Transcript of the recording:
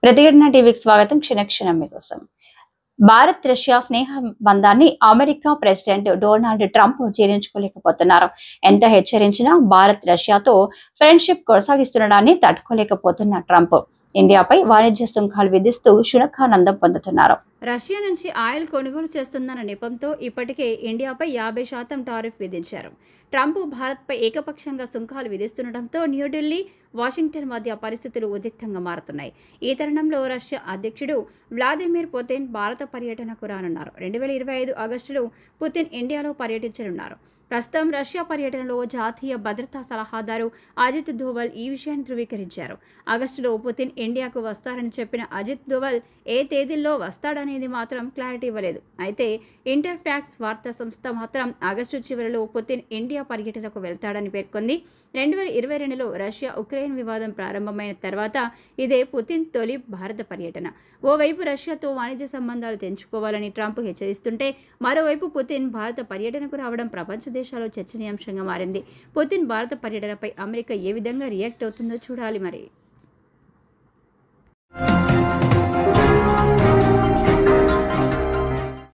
ప్రతిఘటన టీవీకి స్వాగతం. క్షణక్షణం మీకోసం. భారత్ రష్యా స్నేహ బంధాన్ని అమెరికా ప్రెసిడెంట్ డొనాల్డ్ ట్రంప్ జీర్ణించుకోలేకపోతున్నారు. ఎంత హెచ్చరించినా భారత్ రష్యాతో ఫ్రెండ్షిప్ కొనసాగిస్తుండడాన్ని తట్టుకోలేకపోతున్న ట్రంప్ ఇండియాపై వాణిజ్య సుంకాలు విధిస్తూ శునకానందం పొందుతున్నారు. రష్యా నుంచి ఆయిల్ కొనుగోలు చేస్తుందన్న నెపంతో ఇప్పటికే ఇండియాపై 50% టారిఫ్ విధించారు. ట్రంప్ భారత్పై ఏకపక్షంగా సుంకాలు విధిస్తుండటంతో న్యూఢిల్లీ, వాషింగ్టన్ మధ్య పరిస్థితులు ఉద్రిక్తంగా మారుతున్నాయి. ఈ తరుణంలో రష్యా అధ్యక్షుడు వ్లాదిమిర్ పుతిన్ భారత పర్యటనకు రానున్నారు. 2025 ఆగస్టులో పుతిన్ ఇండియాలో పర్యటించనున్నారు. ప్రస్తుతం రష్యా పర్యటనలో జాతీయ భద్రతా సలహాదారు అజిత్ దోవల్ ఈ విషయాన్ని ధృవీకరించారు. ఆగస్టులో పుతిన్ ఇండియాకు వస్తారని చెప్పిన అజిత్ దోవల్ ఏ తేదీల్లో వస్తాడనేది మాత్రం క్లారిటీ ఇవ్వలేదు. అయితే ఇంటర్ఫాక్స్ వార్తా సంస్థ మాత్రం ఆగస్టు చివరిలో పుతిన్ ఇండియా పర్యటనకు వెళ్తాడని పేర్కొంది. 2022లో రష్యా ఉక్రెయిన్ వివాదం ప్రారంభమైన తర్వాత ఇదే పుతిన్ తొలి భారత పర్యటన. ఓవైపు రష్యాతో వాణిజ్య సంబంధాలు తెంచుకోవాలని ట్రంప్ హెచ్చరిస్తుంటే, మరోవైపు పుతిన్ భారత పర్యటనకు రావడం ప్రపంచ దేశాల్లో చర్చనీయాంశంగా మారింది. పుతిన్ భారత పర్యటనపై అమెరికా ఏ విధంగా రియాక్ట్ అవుతుందో చూడాలి మరి.